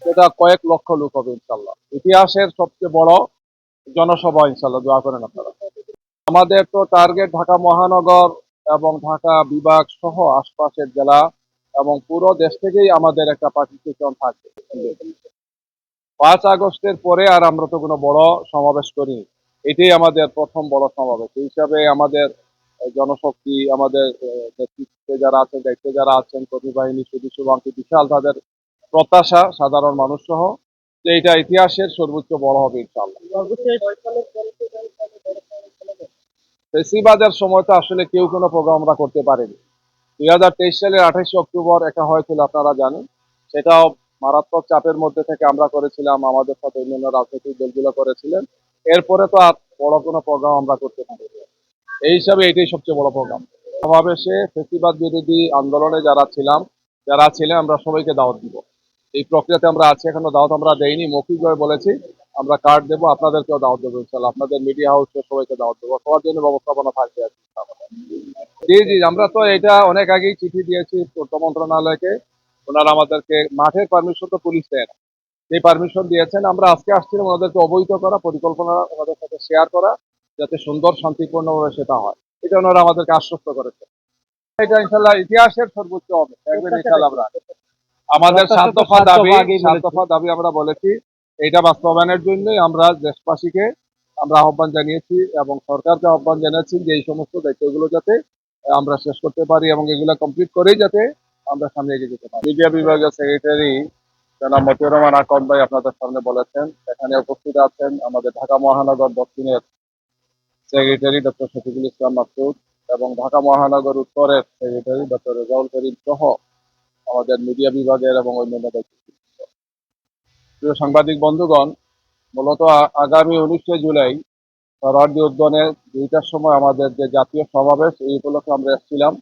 সেটা কয়েক লক্ষ লোক হবে ইনশাল্লাহ। ইতিহাসের সবচেয়ে বড় জনসভা ইনশাল্লাহ, দোয়া করেন আপনারা। আমাদের তো টার্গেট ঢাকা মহানগর এবং ঢাকা বিভাগ সহ আশপাশের জেলা এবং পুরো দেশ থেকেই আমাদের একটা পার্টিসিপেশন থাকবে। 5 আগস্টের পরে আর আমরা তো কোনো বড় সমাবেশ করিনি, এটাই আমাদের প্রথম বড় সমাবেশ। এই হিসাবে আমাদের জনশক্তি, আমাদের নেতৃত্বে যারা আছেন, দায়িত্বে যারা আছেন, কর্মী বাহিনী, সুদী শুভাঙ্কি বিশাল, তাদের প্রত্যাশা সাধারণ মানুষ সহ যে এটা ইতিহাসের সর্বোচ্চ বড় হবে ইনশাআল্লাহ। ফেসিবাদের সময় তো আসলে কেউ কোনো প্রোগ্রাম আমরা করতে পারিনি। 2023 সালের 28 অক্টোবর একা হয়েছিল, আপনারা জানেন। সেটাও মারাত্মক চাপের মধ্যে থেকে আমরা করেছিলাম, আমাদের সাথে অন্যান্য রাজনৈতিক দলগুলো করেছিলেন। এরপরে তো আর বড় কোনো প্রোগ্রাম আমরা করতে পারি। এই হিসাবে এটাই সবচেয়ে বড় প্রোগ্রাম। সমাবেশে ফেসিবাদ বিরোধী আন্দোলনে যারা ছিলেন আমরা সবাইকে দাওয়াত দিব। এই প্রক্রিয়াতে আমরা আছি, এখনো দাওয়াত আমরা দেইনি, মৌখিকভাবে বলেছি আমরা কার্ড দেবো, আপনাদেরকেও দাওয়াত দেবো ইনশাল্লাহ। আপনাদের মিডিয়া হাউসে সবাইকে দাওয়াত দেবো, সবার জন্য ব্যবস্থাপনা থাকবে আর কি। জি জি, আমরা তো এটা অনেক আগেই চিঠি দিয়েছি পূর্ত মন্ত্রণালয়কে। ওনারা আমাদেরকে মাঠের পারমিশন তো পুলিশ দেয় না, সেই পারমিশন দিয়েছেন। আমরা আজকে আসছিলাম ওনাদেরকে অবহিত করা, পরিকল্পনা ওনাদের সাথে শেয়ার করা, যাতে সুন্দর শান্তিপূর্ণভাবে সেটা হয়। এটা ওনারা আমাদেরকে আশ্বস্ত করেছে। এটা ইনশাল্লাহ ইতিহাসের সর্বোচ্চ হবে, দেখবেন ইনশাল্লাহ। আমরা আমাদের 7 দফা দাবি আমরা বলেছি, এটা বাস্তবায়নের জন্যই আমরা দেশবাসীকে আমরা আহ্বান জানিয়েছি এবং সরকারকে আহ্বান জানিয়েছি যে এই সমস্ত দায়িত্বগুলো যাতে আমরা শেষ করতে পারি এবং এগুলো কমপ্লিট করেই যাতে আমরা সামনে এগিয়ে যেতে পারি। মিডিয়া বিভাগের সেক্রেটারি জনাব মতিউর রহমান আকন ভাই আপনাদের সামনে বলেছেন। এখানে উপস্থিত আছেন আমাদের ঢাকা মহানগর দক্ষিণের সেক্রেটারি ডক্টর শফিকুল ইসলাম মাসুদ এবং ঢাকা মহানগর উত্তরের সেক্রেটারি ডক্টর রেজাউল করিম সহ আমাদের মিডিয়া বিভাগের এবং অন্যান্য দায়িত্ব। প্রিয় সাংবাদিক বন্ধুগণ, মূলত আগামী 19শে জুলাই সোহরাওয়ার্দী উদ্যানে 2টার সময় আমাদের যে জাতীয় সমাবেশ, এই উপলক্ষে আমরা এসেছিলাম।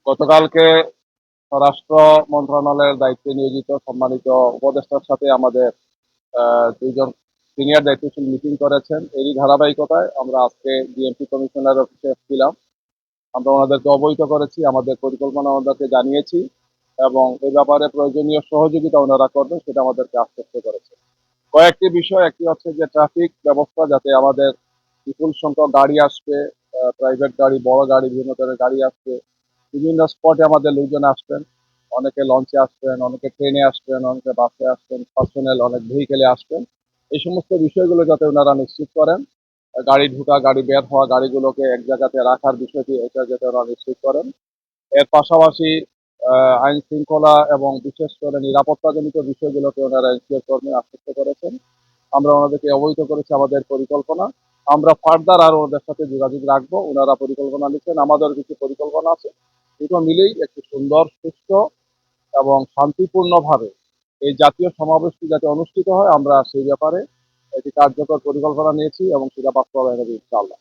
গতকালকে স্বরাষ্ট্র মন্ত্রণালয়ের দায়িত্বে নিয়োজিত সম্মানিত উপদেষ্টার সাথে আমাদের 2জন সিনিয়র দায়িত্বশীল মিটিং করেছেন। এরই ধারাবাহিকতায় আমরা আজকে ডিএমপি কমিশনার অফিসে এসেছিলাম। আমরা ওনাদেরকে অবহিত করেছি, আমাদের পরিকল্পনা ওনাদেরকে জানিয়েছি এবং এই ব্যাপারে প্রয়োজনীয় সহযোগিতা ওনারা করবেন সেটা আমাদেরকে আশ্বস্ত করেছে। কয়েকটি বিষয়, একটি হচ্ছে যে ট্রাফিক ব্যবস্থা, যাতে আমাদের বিপুল সংখ্যক গাড়ি আসবে, প্রাইভেট গাড়ি, বড় গাড়ি, বিভিন্ন ধরনের গাড়ি আসবে। বিভিন্ন স্পটে আমাদের লোকজন আসবেন, অনেকে লঞ্চে আসবেন, অনেকে ট্রেনে আসবেন, অনেকে বাসে আসবেন, পার্সোনাল অনেক ভেহিকেলে আসবেন। এই সমস্ত বিষয়গুলো যাতে ওনারা নিশ্চিত করেন, গাড়ি ঢুকা, গাড়ি বের হওয়া, গাড়িগুলোকে এক জায়গাতে রাখার বিষয়টি এটা যাতে ওরা নিশ্চিত করেন। এর পাশাপাশি আইন শৃঙ্খলা এবং বিশেষ করে নিরাপত্তাজনিত বিষয়গুলোকে ওনারা এনশিওর করবেন, আশ্বস্ত করেছেন। আমরা ওনাদেরকে অবহিত করেছি আমাদের পরিকল্পনা। আমরা ফার্দার আর ওনাদের সাথে যোগাযোগ রাখবো। ওনারা পরিকল্পনা নিচ্ছেন, আমাদের কিছু পরিকল্পনা আছে। দুটো মিলেই একটি সুন্দর, সুস্থ এবং শান্তিপূর্ণভাবে এই জাতীয় সমাবেশটি যাতে অনুষ্ঠিত হয়, আমরা সেই ব্যাপারে একটি কার্যকর পরিকল্পনা নিয়েছি এবং সেটা বাস্তবায়ন হবে ইনশাআল্লাহ।